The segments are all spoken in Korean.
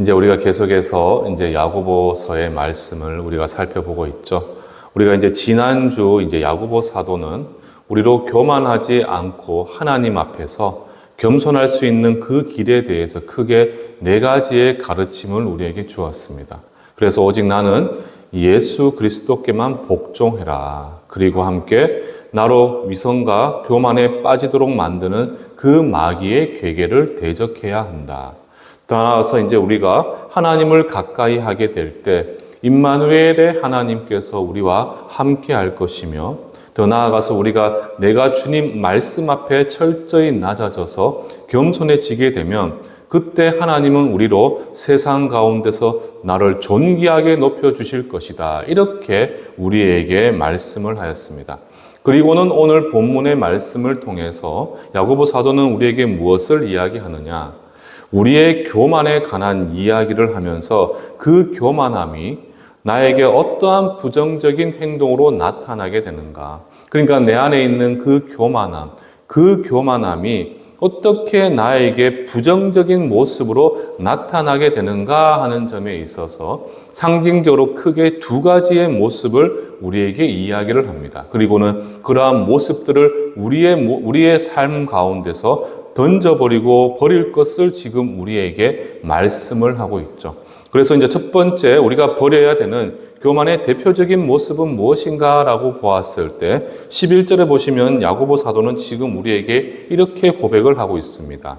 이제 우리가 계속해서 이제 야고보서의 말씀을 우리가 살펴보고 있죠. 우리가 이제 지난주 이제 야고보 사도는 우리로 교만하지 않고 하나님 앞에서 겸손할 수 있는 그 길에 대해서 크게 4가지의 가르침을 우리에게 주었습니다. 그래서 오직 나는 예수 그리스도께만 복종해라. 그리고 함께 나로 위선과 교만에 빠지도록 만드는 그 마귀의 괴계를 대적해야 한다. 더 나아가서 이제 우리가 하나님을 가까이 하게 될 때 임마누엘의 하나님께서 우리와 함께 할 것이며, 더 나아가서 우리가 내가 주님 말씀 앞에 철저히 낮아져서 겸손해지게 되면 그때 하나님은 우리로 세상 가운데서 나를 존귀하게 높여주실 것이다. 이렇게 우리에게 말씀을 하였습니다. 그리고는 오늘 본문의 말씀을 통해서 야고보 사도는 우리에게 무엇을 이야기하느냐? 우리의 교만에 관한 이야기를 하면서 그 교만함이 나에게 어떠한 부정적인 행동으로 나타나게 되는가? 그러니까 내 안에 있는 그 교만함이 어떻게 나에게 부정적인 모습으로 나타나게 되는가 하는 점에 있어서 상징적으로 크게 2가지의 모습을 우리에게 이야기를 합니다. 그리고는 그러한 모습들을 우리의 삶 가운데서 던져버리고 버릴 것을 지금 우리에게 말씀을 하고 있죠. 그래서 이제 첫 번째 우리가 버려야 되는 교만의 대표적인 모습은 무엇인가 라고 보았을 때 11절에 보시면 야고보 사도는 지금 우리에게 이렇게 고백을 하고 있습니다.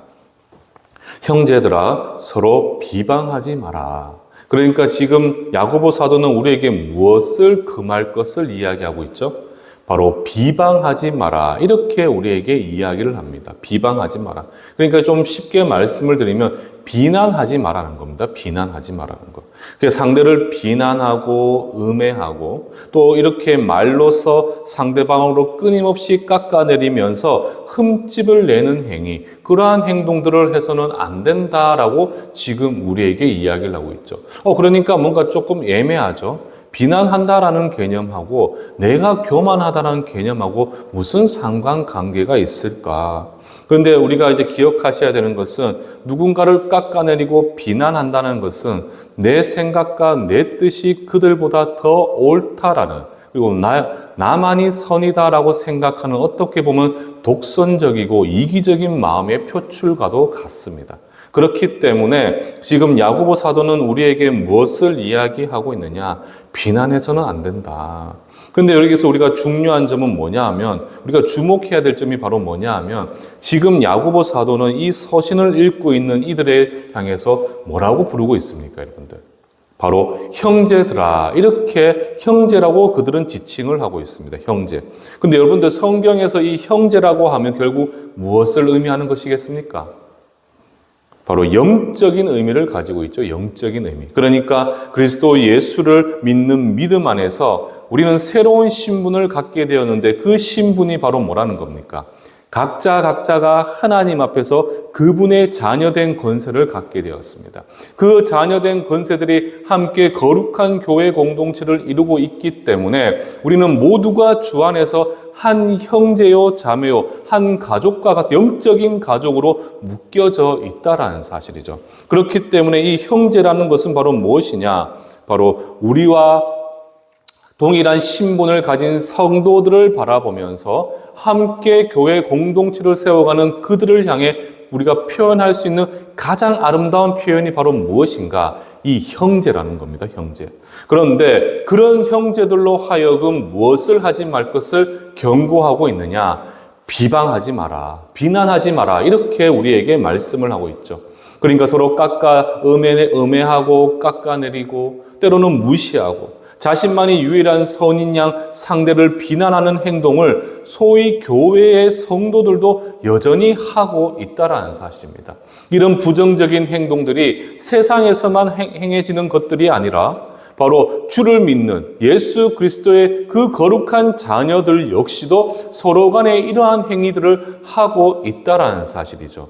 형제들아 서로 비방하지 마라. 그러니까 지금 야고보 사도는 우리에게 무엇을 금할 것을 이야기하고 있죠? 바로 비방하지 마라. 이렇게 우리에게 이야기를 합니다. 비방하지 마라. 그러니까 좀 쉽게 말씀을 드리면 비난하지 마라는 겁니다. 비난하지 마라는 것. 그래서 상대를 비난하고 음해하고 또 이렇게 말로서 상대방으로 끊임없이 깎아내리면서 흠집을 내는 행위, 그러한 행동들을 해서는 안 된다라고 지금 우리에게 이야기를 하고 있죠. 그러니까 뭔가 조금 애매하죠. 비난한다라는 개념하고 내가 교만하다라는 개념하고 무슨 상관관계가 있을까? 그런데 우리가 이제 기억하셔야 되는 것은 누군가를 깎아내리고 비난한다는 것은 내 생각과 내 뜻이 그들보다 더 옳다라는, 그리고 나만이 선이다라고 생각하는 어떻게 보면 독선적이고 이기적인 마음의 표출과도 같습니다. 그렇기 때문에 지금 야고보 사도는 우리에게 무엇을 이야기하고 있느냐? 비난해서는 안 된다. 근데 여기서 우리가 중요한 점은 뭐냐 하면, 우리가 주목해야 될 점이 바로 뭐냐 하면, 지금 야고보 사도는 이 서신을 읽고 있는 이들에 향해서 뭐라고 부르고 있습니까, 여러분들? 바로 형제들아. 이렇게 형제라고 그들은 지칭을 하고 있습니다. 형제. 근데 여러분들 성경에서 이 형제라고 하면 결국 무엇을 의미하는 것이겠습니까? 바로 영적인 의미를 가지고 있죠. 영적인 의미. 그러니까 그리스도 예수를 믿는 믿음 안에서 우리는 새로운 신분을 갖게 되었는데 그 신분이 바로 뭐라는 겁니까? 각자가 하나님 앞에서 그분의 자녀된 권세를 갖게 되었습니다. 그 자녀된 권세들이 함께 거룩한 교회 공동체를 이루고 있기 때문에 우리는 모두가 주 안에서 한 형제요 자매요 한 가족과 같은 영적인 가족으로 묶여져 있다라는 사실이죠. 그렇기 때문에 이 형제라는 것은 바로 무엇이냐? 바로 우리와 동일한 신분을 가진 성도들을 바라보면서 함께 교회 공동체를 세워가는 그들을 향해 우리가 표현할 수 있는 가장 아름다운 표현이 바로 무엇인가? 이 형제라는 겁니다. 형제. 그런데 그런 형제들로 하여금 무엇을 하지 말 것을 경고하고 있느냐? 비방하지 마라. 비난하지 마라. 이렇게 우리에게 말씀을 하고 있죠. 그러니까 서로 음해하고 깎아내리고 때로는 무시하고 자신만이 유일한 선인 양 상대를 비난하는 행동을 소위 교회의 성도들도 여전히 하고 있다라는 사실입니다. 이런 부정적인 행동들이 세상에서만 행해지는 것들이 아니라 바로 주를 믿는 예수 그리스도의 그 거룩한 자녀들 역시도 서로 간에 이러한 행위들을 하고 있다라는 사실이죠.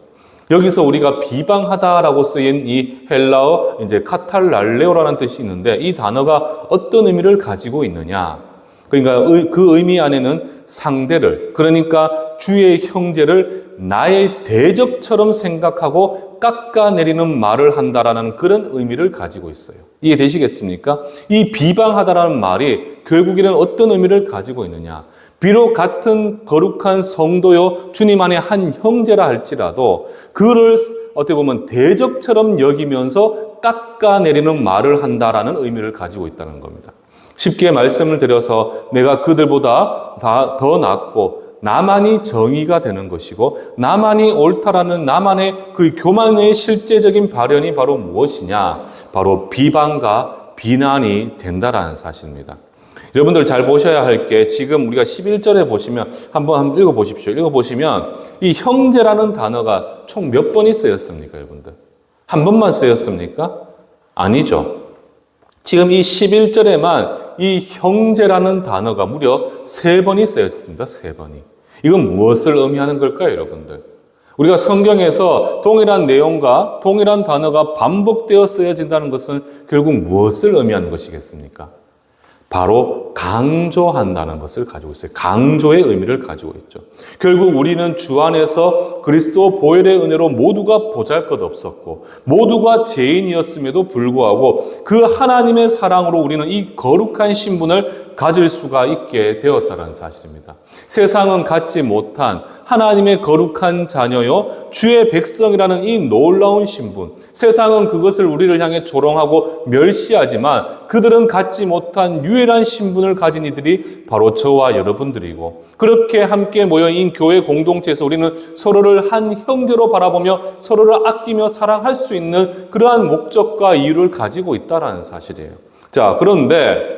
여기서 우리가 비방하다라고 쓰인 이 헬라어 이제 카탈랄레오라는 뜻이 있는데 이 단어가 어떤 의미를 가지고 있느냐? 그러니까 그 의미 안에는 상대를, 그러니까 주의 형제를 나의 대적처럼 생각하고 깎아내리는 말을 한다라는 그런 의미를 가지고 있어요. 이해되시겠습니까? 이 비방하다라는 말이 결국에는 어떤 의미를 가지고 있느냐? 비록 같은 거룩한 성도요 주님 안에 한 형제라 할지라도 그를 어떻게 보면 대적처럼 여기면서 깎아내리는 말을 한다라는 의미를 가지고 있다는 겁니다. 쉽게 말씀을 드려서 내가 그들보다 더 낫고 나만이 정의가 되는 것이고 나만이 옳다라는 나만의 그 교만의 실제적인 발현이 바로 무엇이냐? 바로 비방과 비난이 된다라는 사실입니다. 여러분들 잘 보셔야 할 게 지금 우리가 11절에 보시면 한번 읽어보십시오. 읽어보시면 이 형제라는 단어가 총 몇 번이 쓰였습니까, 여러분들? 한 번만 쓰였습니까? 아니죠. 지금 이 11절에만 이 형제라는 단어가 무려 3번이 쓰여졌습니다. 3번이. 이건 무엇을 의미하는 걸까요, 여러분들? 우리가 성경에서 동일한 내용과 동일한 단어가 반복되어 쓰여진다는 것은 결국 무엇을 의미하는 것이겠습니까? 바로 강조한다는 것을 가지고 있어요. 강조의 의미를 가지고 있죠. 결국 우리는 주 안에서 그리스도 보혈의 은혜로 모두가 보잘것없었고 모두가 죄인이었음에도 불구하고 그 하나님의 사랑으로 우리는 이 거룩한 신분을 가질 수가 있게 되었다는 사실입니다. 세상은 갖지 못한 하나님의 거룩한 자녀요 주의 백성이라는 이 놀라운 신분, 세상은 그것을 우리를 향해 조롱하고 멸시하지만 그들은 갖지 못한 유일한 신분을 가진 이들이 바로 저와 여러분들이고, 그렇게 함께 모여인 교회 공동체에서 우리는 서로를 한 형제로 바라보며 서로를 아끼며 사랑할 수 있는 그러한 목적과 이유를 가지고 있다는 사실이에요. 자, 그런데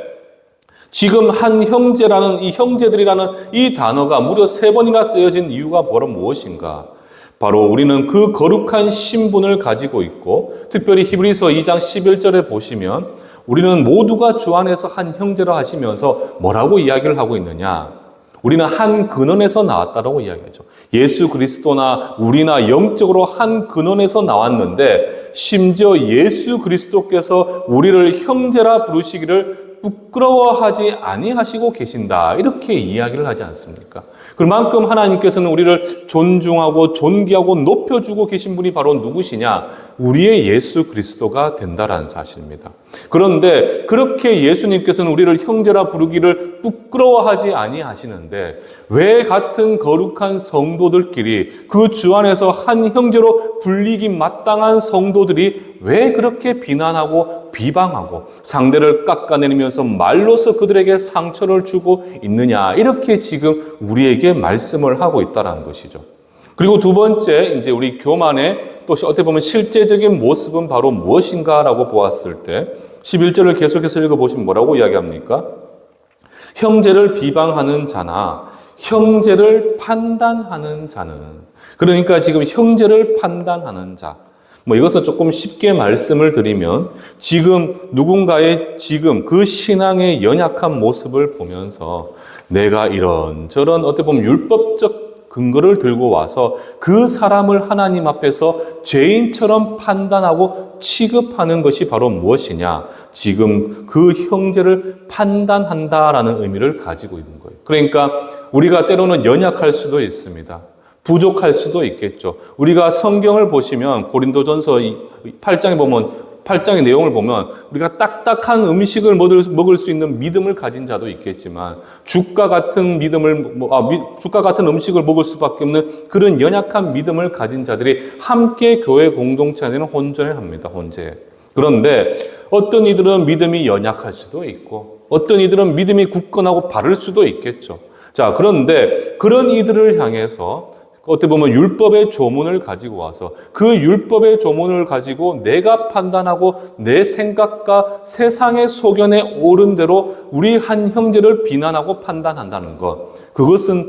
지금 한 형제라는 이 형제들이라는 이 단어가 무려 3번이나 쓰여진 이유가 바로 무엇인가? 바로 우리는 그 거룩한 신분을 가지고 있고, 특별히 히브리서 2장 11절에 보시면 우리는 모두가 주 안에서 한 형제라 하시면서 뭐라고 이야기를 하고 있느냐? 우리는 한 근원에서 나왔다라고 이야기하죠. 예수 그리스도나 우리나 영적으로 한 근원에서 나왔는데 심지어 예수 그리스도께서 우리를 형제라 부르시기를 부끄러워하지 아니하시고 계신다, 이렇게 이야기를 하지 않습니까? 그만큼 하나님께서는 우리를 존중하고 존귀하고 높여주고 계신 분이 바로 누구시냐? 우리의 예수 그리스도가 된다라는 사실입니다. 그런데 그렇게 예수님께서는 우리를 형제라 부르기를 부끄러워하지 아니하시는데 왜 같은 거룩한 성도들끼리 그 주 안에서 한 형제로 불리기 마땅한 성도들이 왜 그렇게 비난하고 비방하고 상대를 깎아내리면서 말로서 그들에게 상처를 주고 있느냐, 이렇게 지금 우리에게 말씀을 하고 있다는 것이죠. 그리고 두 번째, 이제 우리 교만의 또 어떻게 보면 실제적인 모습은 바로 무엇인가라고 보았을 때 11절을 계속해서 읽어보시면 뭐라고 이야기합니까? 형제를 비방하는 자나 형제를 판단하는 자는, 그러니까 지금 형제를 판단하는 자, 이것은 조금 쉽게 말씀을 드리면 지금 누군가의 지금 그 신앙의 연약한 모습을 보면서 내가 이런저런 어떻게 보면 율법적 근거를 들고 와서 그 사람을 하나님 앞에서 죄인처럼 판단하고 취급하는 것이 바로 무엇이냐? 지금 그 형제를 판단한다라는 의미를 가지고 있는 거예요. 그러니까 우리가 때로는 연약할 수도 있습니다. 부족할 수도 있겠죠. 우리가 성경을 보시면 고린도전서 8장의 내용을 보면 우리가 딱딱한 음식을 먹을 수 있는 믿음을 가진 자도 있겠지만 죽과 같은 음식을 먹을 수밖에 없는 그런 연약한 믿음을 가진 자들이 함께 교회 공동체 안에는 혼전을 합니다. 혼재. 그런데 어떤 이들은 믿음이 연약할 수도 있고 어떤 이들은 믿음이 굳건하고 바를 수도 있겠죠. 자, 그런데 그런 이들을 향해서 어떻게 보면 율법의 조문을 가지고 와서 그 율법의 조문을 가지고 내가 판단하고 내 생각과 세상의 소견에 옳은 대로 우리 한 형제를 비난하고 판단한다는 것, 그것은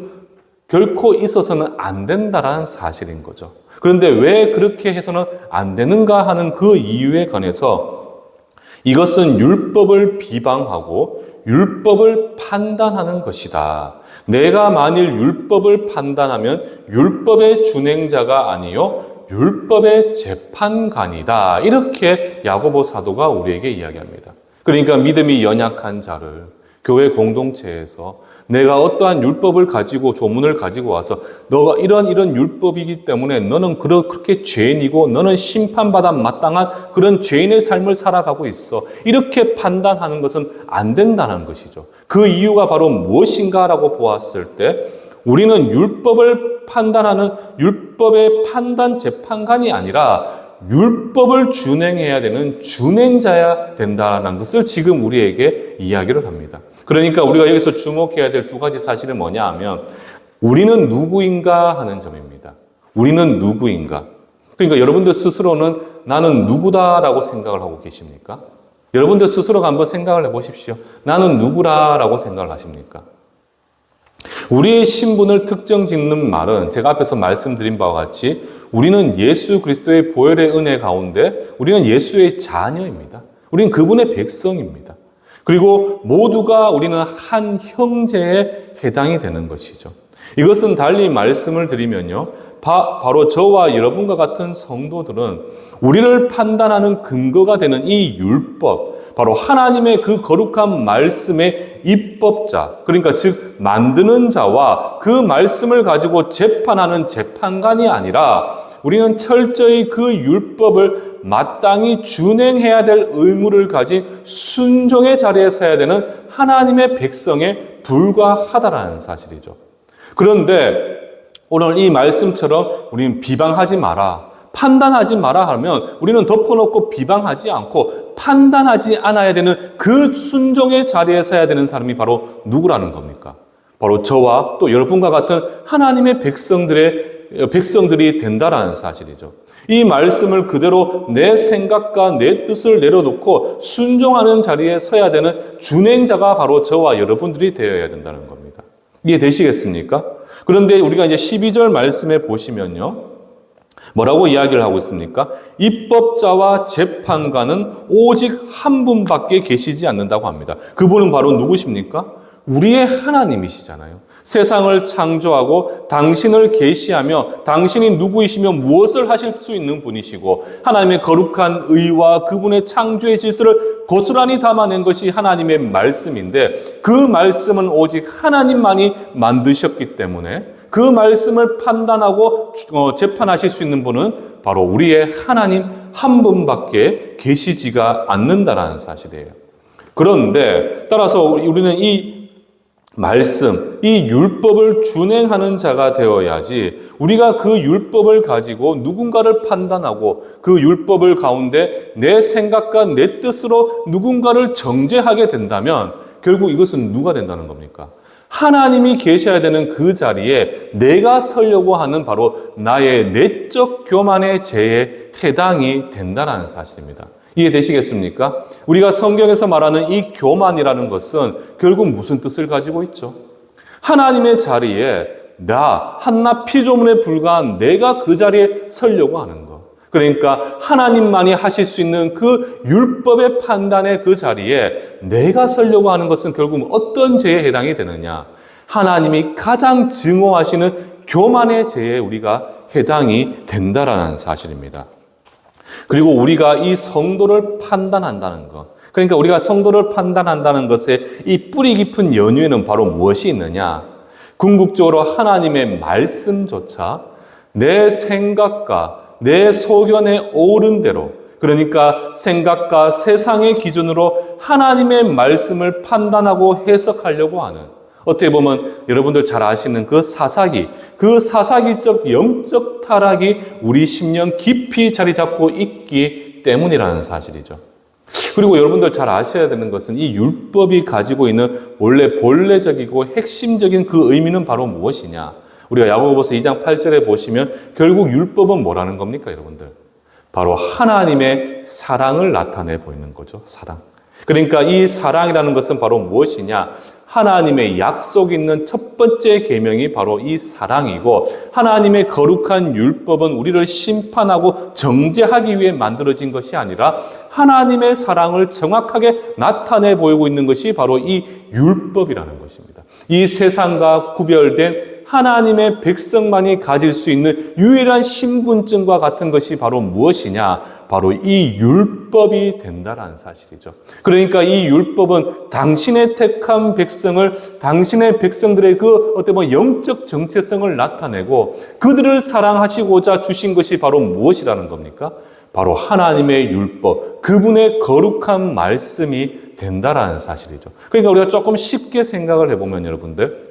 결코 있어서는 안 된다라는 사실인 거죠. 그런데 왜 그렇게 해서는 안 되는가 하는 그 이유에 관해서 이것은 율법을 비방하고 율법을 판단하는 것이다. 내가 만일 율법을 판단하면 율법의 준행자가 아니요 율법의 재판관이다. 이렇게 야고보 사도가 우리에게 이야기합니다. 그러니까 믿음이 연약한 자를 교회 공동체에서 내가 어떠한 율법을 가지고 조문을 가지고 와서 너가 이런 율법이기 때문에 너는 그렇게 죄인이고 너는 심판받아 마땅한 그런 죄인의 삶을 살아가고 있어. 이렇게 판단하는 것은 안 된다는 것이죠. 그 이유가 바로 무엇인가라고 보았을 때 우리는 율법을 판단하는 율법의 판단 재판관이 아니라 율법을 준행해야 되는 준행자야 된다는 것을 지금 우리에게 이야기를 합니다. 그러니까 우리가 여기서 주목해야 될 두 가지 사실은 뭐냐 하면 우리는 누구인가 하는 점입니다. 우리는 누구인가? 그러니까 여러분들 스스로는 나는 누구다라고 생각을 하고 계십니까? 여러분들 스스로가 한번 생각을 해보십시오. 나는 누구라라고 생각을 하십니까? 우리의 신분을 특정 짓는 말은 제가 앞에서 말씀드린 바와 같이 우리는 예수 그리스도의 보혈의 은혜 가운데 우리는 예수의 자녀입니다. 우리는 그분의 백성입니다. 그리고 모두가 우리는 한 형제에 해당이 되는 것이죠. 이것은 달리 말씀을 드리면요. 바로 저와 여러분과 같은 성도들은 우리를 판단하는 근거가 되는 이 율법, 바로 하나님의 그 거룩한 말씀의 입법자, 그러니까 즉 만드는 자와 그 말씀을 가지고 재판하는 재판관이 아니라 우리는 철저히 그 율법을 마땅히 준행해야 될 의무를 가진 순종의 자리에 서야 되는 하나님의 백성에 불과하다라는 사실이죠. 그런데 오늘 이 말씀처럼 우리는 비방하지 마라, 판단하지 마라 하면 우리는 덮어놓고 비방하지 않고 판단하지 않아야 되는 그 순종의 자리에 서야 되는 사람이 바로 누구라는 겁니까? 바로 저와 또 여러분과 같은 하나님의 백성들이 된다라는 사실이죠. 이 말씀을 그대로 내 생각과 내 뜻을 내려놓고 순종하는 자리에 서야 되는 준행자가 바로 저와 여러분들이 되어야 된다는 겁니다. 이해되시겠습니까? 그런데 우리가 이제 12절 말씀에 보시면요. 뭐라고 이야기를 하고 있습니까? 입법자와 재판관은 오직 한 분밖에 계시지 않는다고 합니다. 그분은 바로 누구십니까? 우리의 하나님이시잖아요. 세상을 창조하고 당신을 계시하며 당신이 누구이시며 무엇을 하실 수 있는 분이시고 하나님의 거룩한 의와 그분의 창조의 질서를 고스란히 담아낸 것이 하나님의 말씀인데 그 말씀은 오직 하나님만이 만드셨기 때문에 그 말씀을 판단하고 재판하실 수 있는 분은 바로 우리의 하나님 한 분밖에 계시지가 않는다라는 사실이에요. 그런데 따라서 우리는 이 말씀, 이 율법을 준행하는 자가 되어야지 우리가 그 율법을 가지고 누군가를 판단하고 그 율법을 가운데 내 생각과 내 뜻으로 누군가를 정죄하게 된다면 결국 이것은 누가 된다는 겁니까? 하나님이 계셔야 되는 그 자리에 내가 서려고 하는 바로 나의 내적 교만의 죄에 해당이 된다는 사실입니다. 이해되시겠습니까? 우리가 성경에서 말하는 이 교만이라는 것은 결국 무슨 뜻을 가지고 있죠? 하나님의 자리에 한낱 피조물에 불과한 내가 그 자리에 서려고 하는 것. 그러니까 하나님만이 하실 수 있는 그 율법의 판단의 그 자리에 내가 서려고 하는 것은 결국 어떤 죄에 해당이 되느냐? 하나님이 가장 증오하시는 교만의 죄에 우리가 해당이 된다라는 사실입니다. 그리고 우리가 이 성도를 판단한다는 것. 그러니까 우리가 성도를 판단한다는 것의 이 뿌리 깊은 연유에는 바로 무엇이 있느냐? 궁극적으로 하나님의 말씀조차 내 생각과 내 소견에 오른 대로, 그러니까 생각과 세상의 기준으로 하나님의 말씀을 판단하고 해석하려고 하는, 어떻게 보면 여러분들 잘 아시는 그 사사기적 영적 타락이 우리 심령 깊이 자리 잡고 있기 때문이라는 사실이죠. 그리고 여러분들 잘 아셔야 되는 것은 이 율법이 가지고 있는 원래 본래적이고 핵심적인 그 의미는 바로 무엇이냐? 우리가 야고보서 2장 8절에 보시면 결국 율법은 뭐라는 겁니까, 여러분들? 바로 하나님의 사랑을 나타내 보이는 거죠, 사랑. 그러니까 이 사랑이라는 것은 바로 무엇이냐? 하나님의 약속 있는 첫 번째 계명이 바로 이 사랑이고 하나님의 거룩한 율법은 우리를 심판하고 정죄하기 위해 만들어진 것이 아니라 하나님의 사랑을 정확하게 나타내 보이고 있는 것이 바로 이 율법이라는 것입니다. 이 세상과 구별된 하나님의 백성만이 가질 수 있는 유일한 신분증과 같은 것이 바로 무엇이냐? 바로 이 율법이 된다라는 사실이죠. 그러니까 이 율법은 당신의 택한 백성을, 당신의 백성들의 그 어떤 영적 정체성을 나타내고 그들을 사랑하시고자 주신 것이 바로 무엇이라는 겁니까? 바로 하나님의 율법, 그분의 거룩한 말씀이 된다라는 사실이죠. 그러니까 우리가 조금 쉽게 생각을 해보면 여러분들,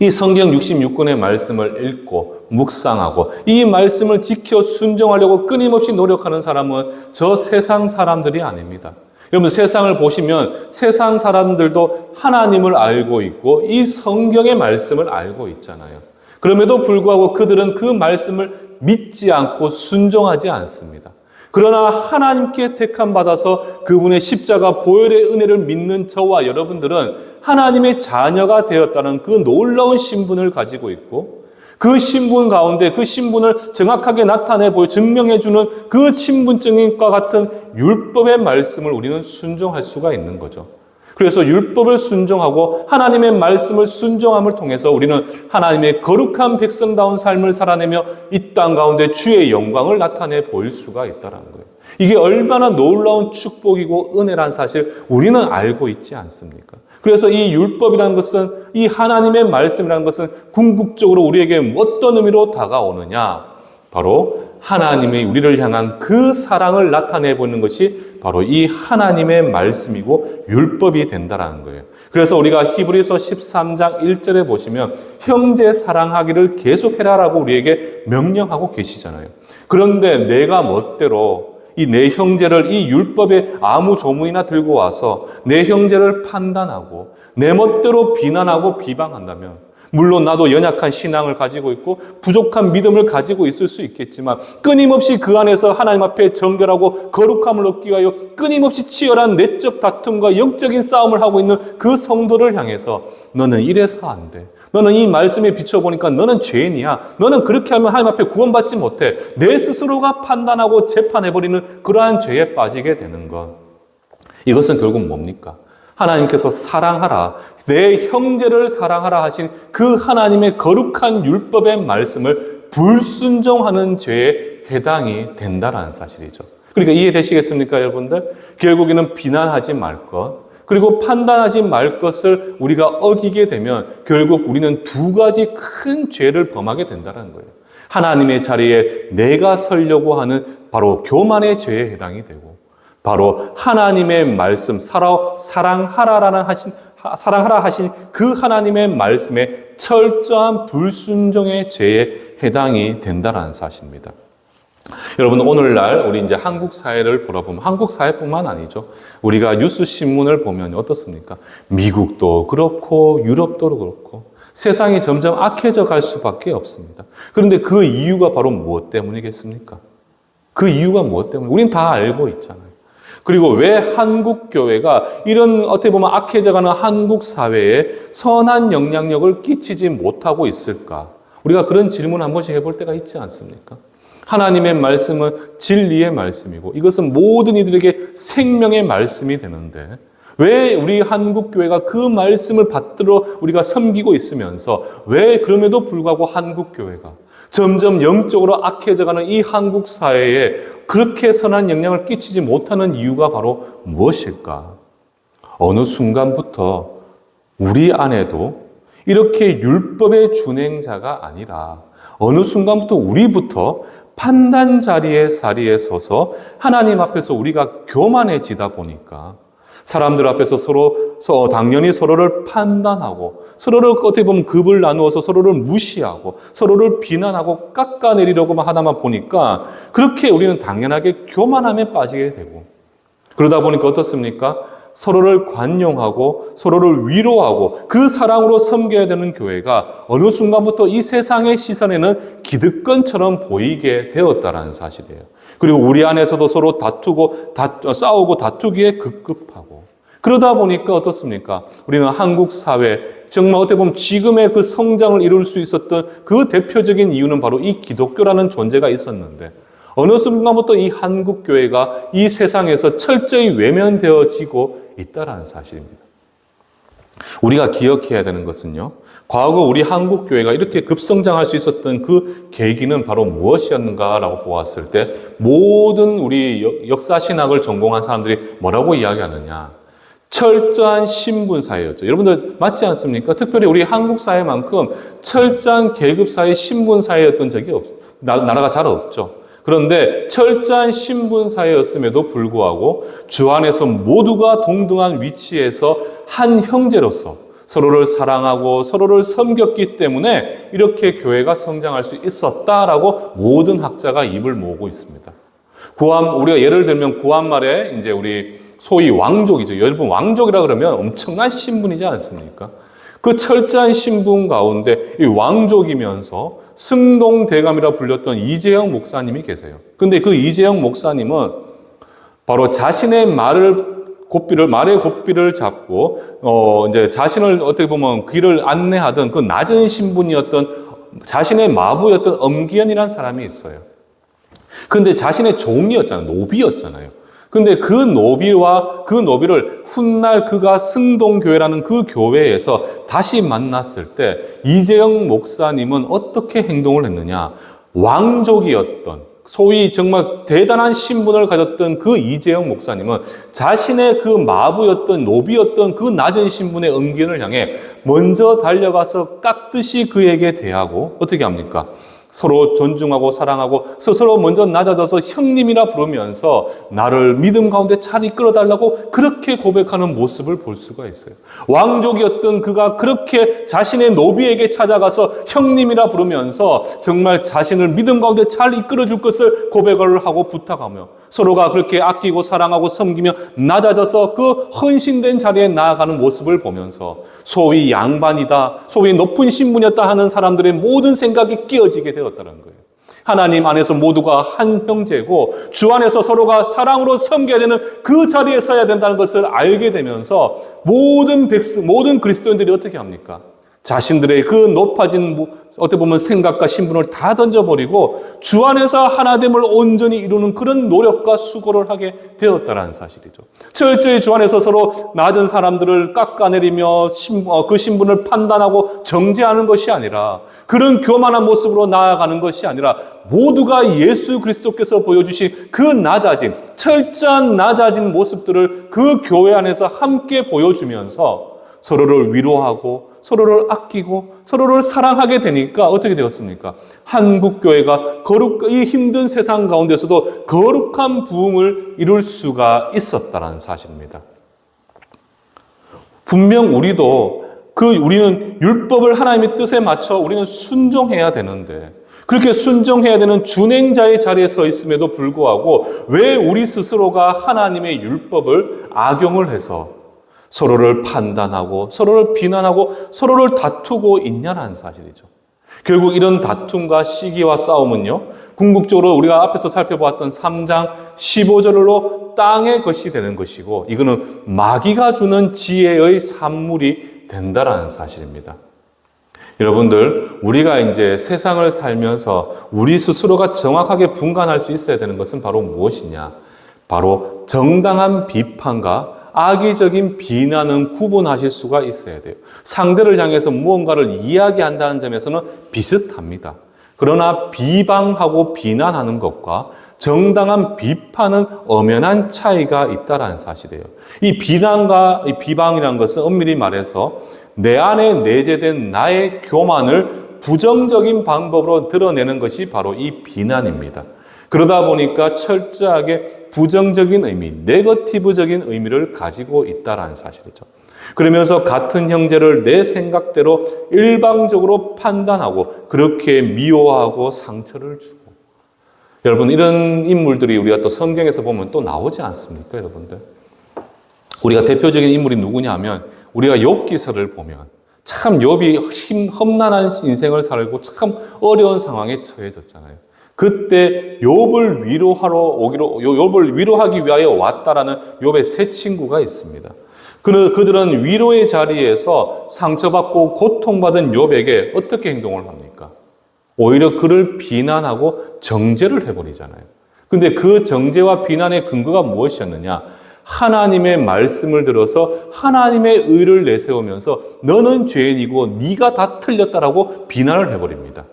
이 성경 66권의 말씀을 읽고 묵상하고 이 말씀을 지켜 순종하려고 끊임없이 노력하는 사람은 저 세상 사람들이 아닙니다. 여러분, 세상을 보시면 세상 사람들도 하나님을 알고 있고 이 성경의 말씀을 알고 있잖아요. 그럼에도 불구하고 그들은 그 말씀을 믿지 않고 순종하지 않습니다. 그러나 하나님께 택함 받아서 그분의 십자가 보혈의 은혜를 믿는 저와 여러분들은 하나님의 자녀가 되었다는 그 놀라운 신분을 가지고 있고, 그 신분 가운데 그 신분을 정확하게 나타내 보여 증명해 주는 그 신분증과 같은 율법의 말씀을 우리는 순종할 수가 있는 거죠. 그래서 율법을 순종하고 하나님의 말씀을 순종함을 통해서 우리는 하나님의 거룩한 백성다운 삶을 살아내며 이 땅 가운데 주의 영광을 나타내 보일 수가 있다는 거예요. 이게 얼마나 놀라운 축복이고 은혜란 사실 우리는 알고 있지 않습니까? 그래서 이 율법이라는 것은, 이 하나님의 말씀이라는 것은 궁극적으로 우리에게 어떤 의미로 다가오느냐? 바로 하나님의 우리를 향한 그 사랑을 나타내 보는 것이 바로 이 하나님의 말씀이고 율법이 된다라는 거예요. 그래서 우리가 히브리서 13장 1절에 보시면 형제 사랑하기를 계속해라라고 우리에게 명령하고 계시잖아요. 그런데 내가 멋대로 이 내 형제를 이 율법의 아무 조문이나 들고 와서 내 형제를 판단하고 내 멋대로 비난하고 비방한다면, 물론 나도 연약한 신앙을 가지고 있고 부족한 믿음을 가지고 있을 수 있겠지만 끊임없이 그 안에서 하나님 앞에 정결하고 거룩함을 얻기 위하여 끊임없이 치열한 내적 다툼과 영적인 싸움을 하고 있는 그 성도를 향해서 너는 이래서 안 돼. 너는 이 말씀에 비춰보니까 너는 죄인이야. 너는 그렇게 하면 하나님 앞에 구원받지 못해. 내 스스로가 판단하고 재판해버리는 그러한 죄에 빠지게 되는 것. 이것은 결국 뭡니까? 하나님께서 사랑하라, 내 형제를 사랑하라 하신 그 하나님의 거룩한 율법의 말씀을 불순종하는 죄에 해당이 된다는 사실이죠. 그러니까 이해되시겠습니까, 여러분들? 결국에는 비난하지 말 것, 그리고 판단하지 말 것을 우리가 어기게 되면 결국 우리는 두 가지 큰 죄를 범하게 된다는 거예요. 하나님의 자리에 내가 서려고 하는 바로 교만의 죄에 해당이 되고, 바로 하나님의 말씀, 사랑하라 하신 그 하나님의 말씀에 철저한 불순종의 죄에 해당이 된다는 사실입니다. 여러분, 오늘날 우리 이제 한국 사회를 돌아보면, 한국 사회뿐만 아니죠. 우리가 뉴스 신문을 보면 어떻습니까? 미국도 그렇고 유럽도 그렇고 세상이 점점 악해져 갈 수밖에 없습니다. 그런데 그 이유가 바로 무엇 때문이겠습니까? 그 이유가 무엇 때문에? 우린 다 알고 있잖아요. 그리고 왜 한국 교회가 이런 어떻게 보면 악해져가는 한국 사회에 선한 영향력을 끼치지 못하고 있을까? 우리가 그런 질문 한 번씩 해볼 때가 있지 않습니까? 하나님의 말씀은 진리의 말씀이고 이것은 모든 이들에게 생명의 말씀이 되는데 왜 우리 한국 교회가 그 말씀을 받들어 우리가 섬기고 있으면서 왜 그럼에도 불구하고 한국 교회가 점점 영적으로 악해져가는 이 한국 사회에 그렇게 선한 영향을 끼치지 못하는 이유가 바로 무엇일까? 어느 순간부터 우리 안에도 이렇게 율법의 준행자가 아니라 어느 순간부터 우리부터 판단 자리에 서서 하나님 앞에서 우리가 교만해지다 보니까 사람들 앞에서 당연히 서로를 판단하고 서로를 어떻게 보면 급을 나누어서 서로를 무시하고 서로를 비난하고 깎아내리려고만 하다만 보니까 그렇게 우리는 당연하게 교만함에 빠지게 되고, 그러다 보니까 어떻습니까? 서로를 관용하고 서로를 위로하고 그 사랑으로 섬겨야 되는 교회가 어느 순간부터 이 세상의 시선에는 기득권처럼 보이게 되었다는 사실이에요. 그리고 우리 안에서도 서로 싸우고 다투기에 급급하고, 그러다 보니까 어떻습니까? 우리는 한국 사회 정말 어떻게 보면 지금의 그 성장을 이룰 수 있었던 그 대표적인 이유는 바로 이 기독교라는 존재가 있었는데 어느 순간부터 이 한국 교회가 이 세상에서 철저히 외면되어지고 있다는 사실입니다. 우리가 기억해야 되는 것은요, 과거 우리 한국 교회가 이렇게 급성장할 수 있었던 그 계기는 바로 무엇이었는가라고 보았을 때 모든 우리 역사 신학을 전공한 사람들이 뭐라고 이야기하느냐? 철저한 신분 사회였죠. 여러분들 맞지 않습니까? 특별히 우리 한국 사회만큼 철저한 계급 사회, 신분 사회였던 적이 나라가 잘 없죠. 그런데 철저한 신분 사회였음에도 불구하고 주 안에서 모두가 동등한 위치에서 한 형제로서 서로를 사랑하고 서로를 섬겼기 때문에 이렇게 교회가 성장할 수 있었다라고 모든 학자가 입을 모으고 있습니다. 우리가 예를 들면 구한말에 이제 우리 소위 왕족이죠. 여러분 왕족이라 그러면 엄청난 신분이지 않습니까? 그 철저한 신분 가운데 이 왕족이면서 승동대감이라 불렸던 이재영 목사님이 계세요. 근데 그 이재영 목사님은 바로 자신의 말의 고삐를 잡고 이제 자신을 어떻게 보면 길을 안내하던 그 낮은 신분이었던 자신의 마부였던 엄기현이라는 사람이 있어요. 근데 자신의 종이었잖아요. 노비였잖아요. 근데 그 노비를 훗날 그가 승동교회라는 그 교회에서 다시 만났을 때 이재영 목사님은 어떻게 행동을 했느냐? 왕족이었던 소위 정말 대단한 신분을 가졌던 그 이재영 목사님은 자신의 그 마부였던 노비였던 그 낮은 신분의 엄기현을 향해 먼저 달려가서 깍듯이 그에게 대하고 어떻게 합니까? 서로 존중하고 사랑하고 스스로 먼저 낮아져서 형님이라 부르면서 나를 믿음 가운데 잘 이끌어달라고 그렇게 고백하는 모습을 볼 수가 있어요. 왕족이었던 그가 그렇게 자신의 노비에게 찾아가서 형님이라 부르면서 정말 자신을 믿음 가운데 잘 이끌어줄 것을 고백을 하고 부탁하며 서로가 그렇게 아끼고 사랑하고 섬기며 낮아져서 그 헌신된 자리에 나아가는 모습을 보면서 소위 양반이다, 소위 높은 신분이었다 하는 사람들의 모든 생각이 끼어지게 되었다는 거예요. 하나님 안에서 모두가 한 형제고 주 안에서 서로가 사랑으로 섬겨야 되는 그 자리에 서야 된다는 것을 알게 되면서 모든 그리스도인들이 어떻게 합니까? 자신들의 그 높아진 어떻게 보면 생각과 신분을 다 던져버리고 주 안에서 하나됨을 온전히 이루는 그런 노력과 수고를 하게 되었다는 사실이죠. 철저히 주 안에서 서로 낮은 사람들을 깎아내리며 그 신분을 판단하고 정죄하는 것이 아니라 그런 교만한 모습으로 나아가는 것이 아니라 모두가 예수 그리스도께서 보여주신 그 낮아짐, 철저한 낮아진 모습들을 그 교회 안에서 함께 보여주면서 서로를 위로하고 서로를 아끼고 서로를 사랑하게 되니까 어떻게 되었습니까? 한국교회가 이 힘든 세상 가운데서도 거룩한 부흥을 이룰 수가 있었다는 사실입니다. 분명 우리는 율법을 하나님의 뜻에 맞춰 우리는 순종해야 되는데 그렇게 순종해야 되는 준행자의 자리에 서 있음에도 불구하고 왜 우리 스스로가 하나님의 율법을 악용을 해서 서로를 판단하고 서로를 비난하고 서로를 다투고 있냐는 사실이죠. 결국 이런 다툼과 시기와 싸움은요, 궁극적으로 우리가 앞에서 살펴보았던 3장 15절로 땅의 것이 되는 것이고 이거는 마귀가 주는 지혜의 산물이 된다라는 사실입니다. 여러분들, 우리가 이제 세상을 살면서 우리 스스로가 정확하게 분간할 수 있어야 되는 것은 바로 무엇이냐? 바로 정당한 비판과 악의적인 비난은 구분하실 수가 있어야 돼요. 상대를 향해서 무언가를 이야기한다는 점에서는 비슷합니다. 그러나 비방하고 비난하는 것과 정당한 비판은 엄연한 차이가 있다는 사실이에요. 이 비난과 이 비방이라는 것은 엄밀히 말해서 내 안에 내재된 나의 교만을 부정적인 방법으로 드러내는 것이 바로 이 비난입니다. 그러다 보니까 철저하게 부정적인 의미, 네거티브적인 의미를 가지고 있다는 사실이죠. 그러면서 같은 형제를 내 생각대로 일방적으로 판단하고 그렇게 미워하고 상처를 주고 여러분 이런 인물들이 우리가 또 성경에서 보면 또 나오지 않습니까, 여러분들? 우리가 대표적인 인물이 누구냐면 우리가 욥기서를 보면 참 욥이 험난한 인생을 살고 참 어려운 상황에 처해졌잖아요. 그때 욥을 위로하기 위하여 왔다라는 욥의 세 친구가 있습니다. 그들은 위로의 자리에서 상처받고 고통받은 욥에게 어떻게 행동을 합니까? 오히려 그를 비난하고 정죄를 해버리잖아요. 근데 그 정죄와 비난의 근거가 무엇이었느냐? 하나님의 말씀을 들어서 하나님의 의를 내세우면서 너는 죄인이고 네가 다 틀렸다라고 비난을 해버립니다.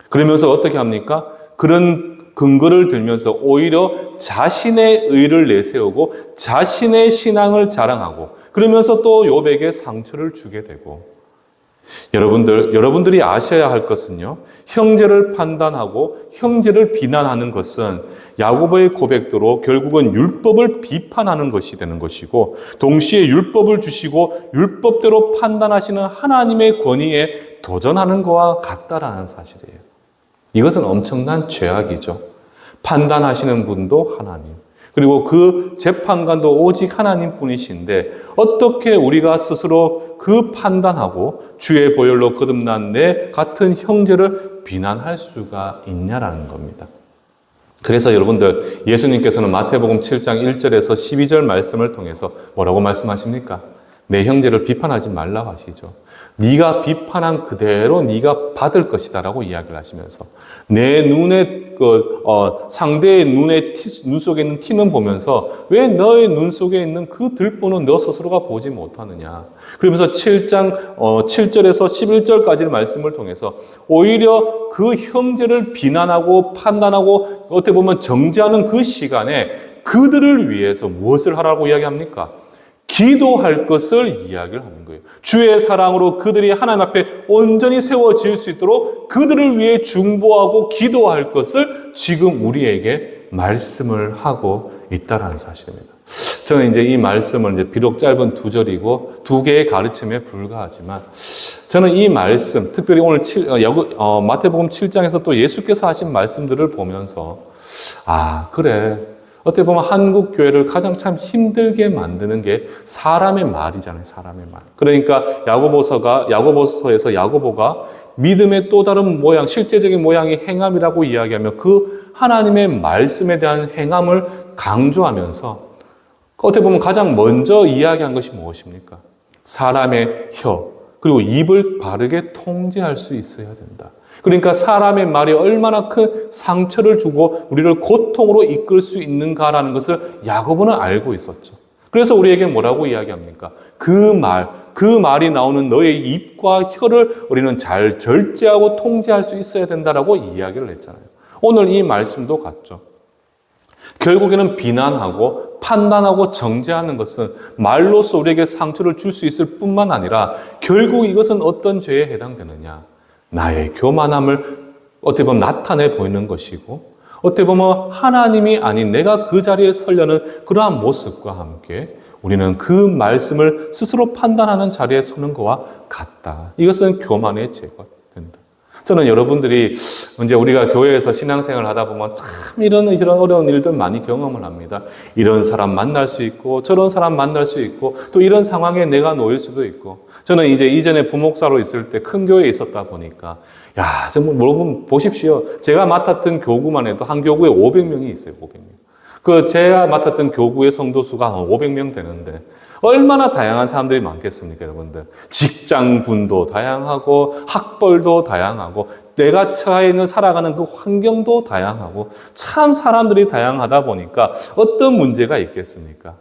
그러면서 어떻게 합니까? 그런 근거를 들면서 오히려 자신의 의를 내세우고 자신의 신앙을 자랑하고 그러면서 또 욥에게 상처를 주게 되고 여러분들이 아셔야 할 것은요. 형제를 판단하고 형제를 비난하는 것은 야고보의 고백대로 결국은 율법을 비판하는 것이 되는 것이고 동시에 율법을 주시고 율법대로 판단하시는 하나님의 권위에 도전하는 것과 같다라는 사실이에요. 이것은 엄청난 죄악이죠. 판단하시는 분도 하나님, 그리고 그 재판관도 오직 하나님뿐이신데 어떻게 우리가 스스로 그 판단하고 주의 보혈로 거듭난 내 같은 형제를 비난할 수가 있냐라는 겁니다. 그래서 여러분들, 예수님께서는 마태복음 7장 1절에서 12절 말씀을 통해서 뭐라고 말씀하십니까? 내 형제를 비판하지 말라고 하시죠. 네가 비판한 그대로 네가 받을 것이다라고 이야기를 하시면서 내 눈에 상대의 눈 속에 있는 티는 보면서 왜 너의 눈 속에 있는 그 들보는 너 스스로가 보지 못하느냐. 그러면서 7장 7절에서 11절까지의 말씀을 통해서 오히려 그 형제를 비난하고 판단하고 어떻게 보면 정죄하는 그 시간에 그들을 위해서 무엇을 하라고 이야기합니까? 기도할 것을 이야기를 하는 거예요. 주의 사랑으로 그들이 하나님 앞에 온전히 세워질 수 있도록 그들을 위해 중보하고 기도할 것을 지금 우리에게 말씀을 하고 있다는 사실입니다. 저는 이제 이 말씀을 이제 비록 짧은 2절이고 2개의 가르침에 불과하지만 저는 이 말씀, 특별히 오늘 마태복음 7장에서 또 예수께서 하신 말씀들을 보면서 그래. 어떻게 보면 한국 교회를 가장 참 힘들게 만드는 게 사람의 말이잖아요. 사람의 말. 그러니까 야고보서에서 야고보가 믿음의 또 다른 모양, 실제적인 모양이 행함이라고 이야기하며 그 하나님의 말씀에 대한 행함을 강조하면서 어떻게 보면 가장 먼저 이야기한 것이 무엇입니까? 사람의 혀, 그리고 입을 바르게 통제할 수 있어야 된다. 그러니까 사람의 말이 얼마나 큰 상처를 주고 우리를 고통으로 이끌 수 있는가라는 것을 야고보는 알고 있었죠. 그래서 우리에게 뭐라고 이야기합니까? 그 말이 나오는 너의 입과 혀를 우리는 잘 절제하고 통제할 수 있어야 된다라고 이야기를 했잖아요. 오늘 이 말씀도 같죠. 결국에는 비난하고 판단하고 정죄하는 것은 말로서 우리에게 상처를 줄 수 있을 뿐만 아니라 결국 이것은 어떤 죄에 해당되느냐? 나의 교만함을 어떻게 보면 나타내 보이는 것이고 어떻게 보면 하나님이 아닌 내가 그 자리에 서려는 그러한 모습과 함께 우리는 그 말씀을 스스로 판단하는 자리에 서는 것과 같다. 이것은 교만의 죄가 된다. 저는 여러분들이 이제 우리가 교회에서 신앙생활을 하다 보면 참 이런 어려운 일들 많이 경험을 합니다. 이런 사람 만날 수 있고 저런 사람 만날 수 있고 또 이런 상황에 내가 놓일 수도 있고 저는 이제 이전에 부목사로 있을 때 큰 교회에 있었다 보니까 정말 여러분 보십시오. 제가 맡았던 교구만 해도 한 교구에 500명이 있어요. 500명. 제가 맡았던 교구의 성도 수가 한 500명 되는데 얼마나 다양한 사람들이 많겠습니까, 여러분들? 직장군도 다양하고 학벌도 다양하고 내가 처해 있는 살아가는 그 환경도 다양하고 참 사람들이 다양하다 보니까 어떤 문제가 있겠습니까?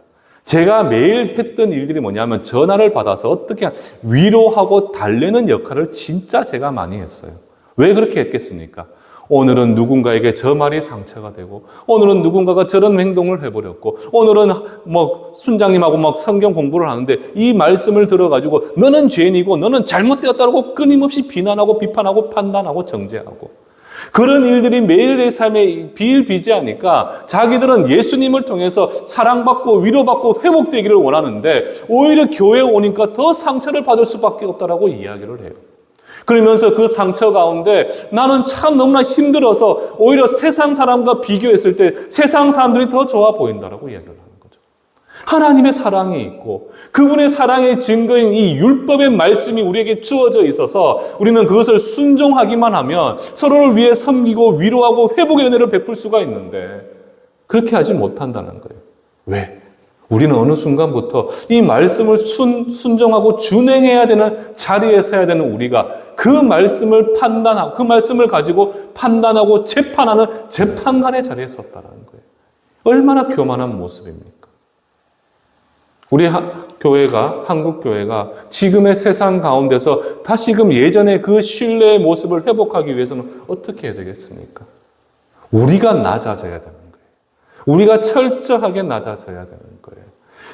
제가 매일 했던 일들이 뭐냐면 전화를 받아서 어떻게 위로하고 달래는 역할을 진짜 제가 많이 했어요. 왜 그렇게 했겠습니까? 오늘은 누군가에게 저 말이 상처가 되고 오늘은 누군가가 저런 행동을 해버렸고 오늘은 순장님하고 성경 공부를 하는데 이 말씀을 들어가지고 너는 죄인이고 너는 잘못되었다고 끊임없이 비난하고 비판하고 판단하고 정죄하고 그런 일들이 매일 내 삶에 비일비재하니까 자기들은 예수님을 통해서 사랑받고 위로받고 회복되기를 원하는데 오히려 교회에 오니까 더 상처를 받을 수밖에 없다라고 이야기를 해요. 그러면서 그 상처 가운데 나는 참 너무나 힘들어서 오히려 세상 사람과 비교했을 때 세상 사람들이 더 좋아 보인다라고 이야기를 하는 거죠. 하나님의 사랑이 있고 그분의 사랑의 증거인 이 율법의 말씀이 우리에게 주어져 있어서 우리는 그것을 순종하기만 하면 서로를 위해 섬기고 위로하고 회복의 은혜를 베풀 수가 있는데 그렇게 하지 못한다는 거예요. 왜? 우리는 어느 순간부터 이 말씀을 순종하고 준행해야 되는 자리에 서야 되는 우리가 그 말씀을 판단하고 그 말씀을 가지고 판단하고 재판하는 재판관의 자리에 섰다는 거예요. 얼마나 교만한 모습입니까? 우리 교회가, 한국 교회가 지금의 세상 가운데서 다시금 예전의 그 신뢰의 모습을 회복하기 위해서는 어떻게 해야 되겠습니까? 우리가 낮아져야 되는 거예요. 우리가 철저하게 낮아져야 되는 거예요.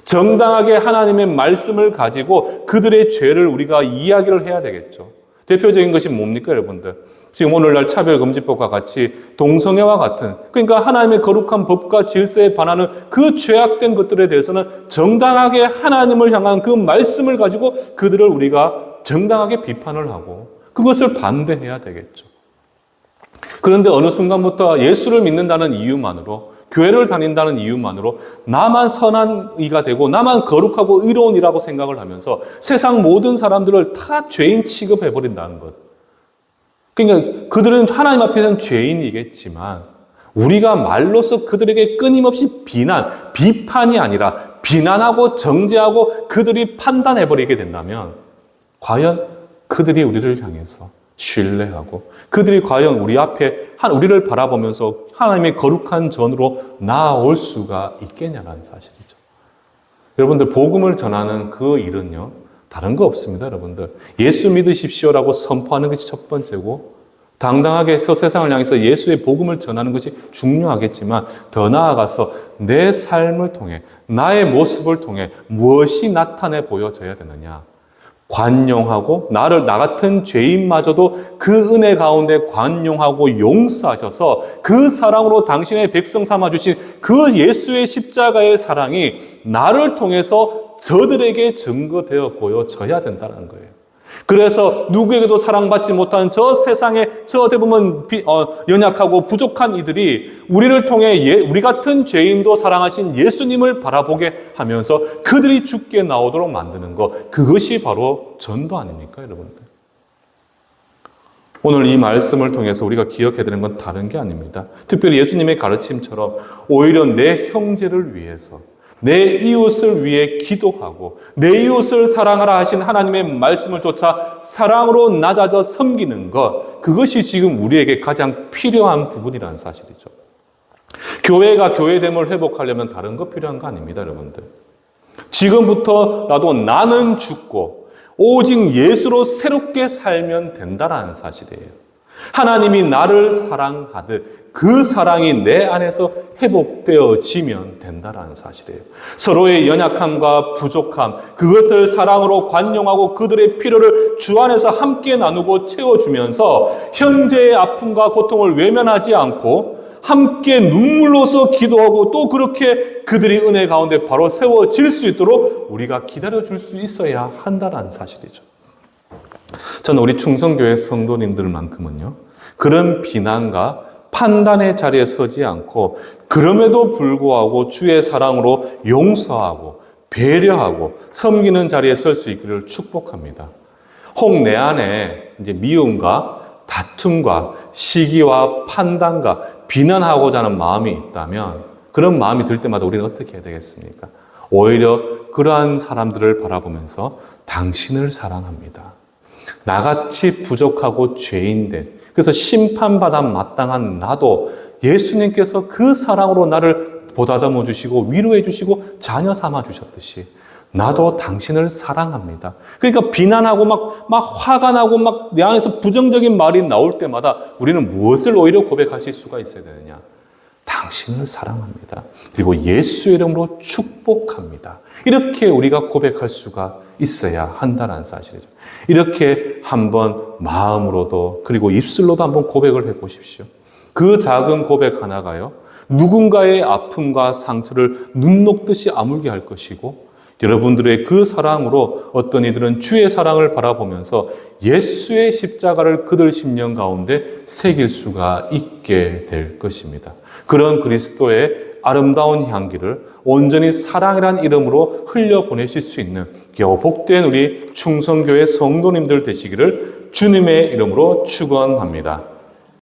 정당하게 하나님의 말씀을 가지고 그들의 죄를 우리가 이야기를 해야 되겠죠. 대표적인 것이 뭡니까, 여러분들? 지금 오늘날 차별금지법과 같이 동성애와 같은, 그러니까 하나님의 거룩한 법과 질서에 반하는 그 죄악된 것들에 대해서는 정당하게 하나님을 향한 그 말씀을 가지고 그들을 우리가 정당하게 비판을 하고 그것을 반대해야 되겠죠. 그런데 어느 순간부터 예수를 믿는다는 이유만으로, 교회를 다닌다는 이유만으로 나만 선한 이가 되고 나만 거룩하고 의로운 이라고 생각을 하면서 세상 모든 사람들을 다 죄인 취급해버린다는 것. 그러니까 그들은 하나님 앞에서는 죄인이겠지만 우리가 말로써 그들에게 끊임없이 비판이 아니라 비난하고 정죄하고 그들이 판단해버리게 된다면 과연 그들이 우리를 향해서 신뢰하고 그들이 과연 우리 앞에 우리를 바라보면서 하나님의 거룩한 전으로 나아올 수가 있겠냐는 사실이죠. 여러분들, 복음을 전하는 그 일은요, 다른 거 없습니다. 여러분들, 예수 믿으십시오라고 선포하는 것이 첫 번째고, 당당하게 세상을 향해서 예수의 복음을 전하는 것이 중요하겠지만, 더 나아가서 내 삶을 통해, 나의 모습을 통해 무엇이 나타내 보여져야 되느냐. 관용하고 나 같은 죄인마저도 그 은혜 가운데 관용하고 용서하셔서 그 사랑으로 당신의 백성 삼아주신 그 예수의 십자가의 사랑이 나를 통해서 저들에게 증거되어 보여져야 된다는 거예요. 그래서 누구에게도 사랑받지 못한 저 세상에 저 대부분 연약하고 부족한 이들이 우리를 통해 우리 같은 죄인도 사랑하신 예수님을 바라보게 하면서 그들이 죽게 나오도록 만드는 것, 그것이 바로 전도 아닙니까, 여러분들? 오늘 이 말씀을 통해서 우리가 기억해야 되는 건 다른 게 아닙니다. 특별히 예수님의 가르침처럼 오히려 내 형제를 위해서, 내 이웃을 위해 기도하고 내 이웃을 사랑하라 하신 하나님의 말씀을 쫓아 사랑으로 낮아져 섬기는 것, 그것이 지금 우리에게 가장 필요한 부분이라는 사실이죠. 교회가 교회됨을 회복하려면 다른 거 필요한 거 아닙니다, 여러분들. 지금부터라도 나는 죽고 오직 예수로 새롭게 살면 된다는 사실이에요. 하나님이 나를 사랑하듯 그 사랑이 내 안에서 회복되어지면 된다는 사실이에요. 서로의 연약함과 부족함, 그것을 사랑으로 관용하고 그들의 필요를 주 안에서 함께 나누고 채워주면서 형제의 아픔과 고통을 외면하지 않고 함께 눈물로서 기도하고 또 그렇게 그들이 은혜 가운데 바로 세워질 수 있도록 우리가 기다려줄 수 있어야 한다는 사실이죠. 저는 우리 충성교회 성도님들만큼은요, 그런 비난과 판단의 자리에 서지 않고 그럼에도 불구하고 주의 사랑으로 용서하고 배려하고 섬기는 자리에 설 수 있기를 축복합니다. 혹 내 안에 이제 미움과 다툼과 시기와 판단과 비난하고자 하는 마음이 있다면, 그런 마음이 들 때마다 우리는 어떻게 해야 되겠습니까? 오히려 그러한 사람들을 바라보면서 당신을 사랑합니다. 나같이 부족하고 죄인된, 그래서 심판받아 마땅한 나도 예수님께서 그 사랑으로 나를 보다듬어 주시고 위로해 주시고 자녀 삼아 주셨듯이 나도 당신을 사랑합니다. 그러니까 비난하고 막 화가 나고 막 내 안에서 부정적인 말이 나올 때마다 우리는 무엇을 오히려 고백하실 수가 있어야 되느냐? 당신을 사랑합니다. 그리고 예수 이름으로 축복합니다. 이렇게 우리가 고백할 수가 있어야 한다는 사실이죠. 이렇게 한번 마음으로도 그리고 입술로도 한번 고백을 해보십시오. 그 작은 고백 하나가요, 누군가의 아픔과 상처를 눈 녹듯이 아물게 할 것이고, 여러분들의 그 사랑으로 어떤 이들은 주의 사랑을 바라보면서 예수의 십자가를 그들 심령 가운데 새길 수가 있게 될 것입니다. 그런 그리스도의 아름다운 향기를 온전히 사랑이란 이름으로 흘려보내실 수 있는 겨우 복된 우리 충성교회 성도님들 되시기를 주님의 이름으로 축원합니다.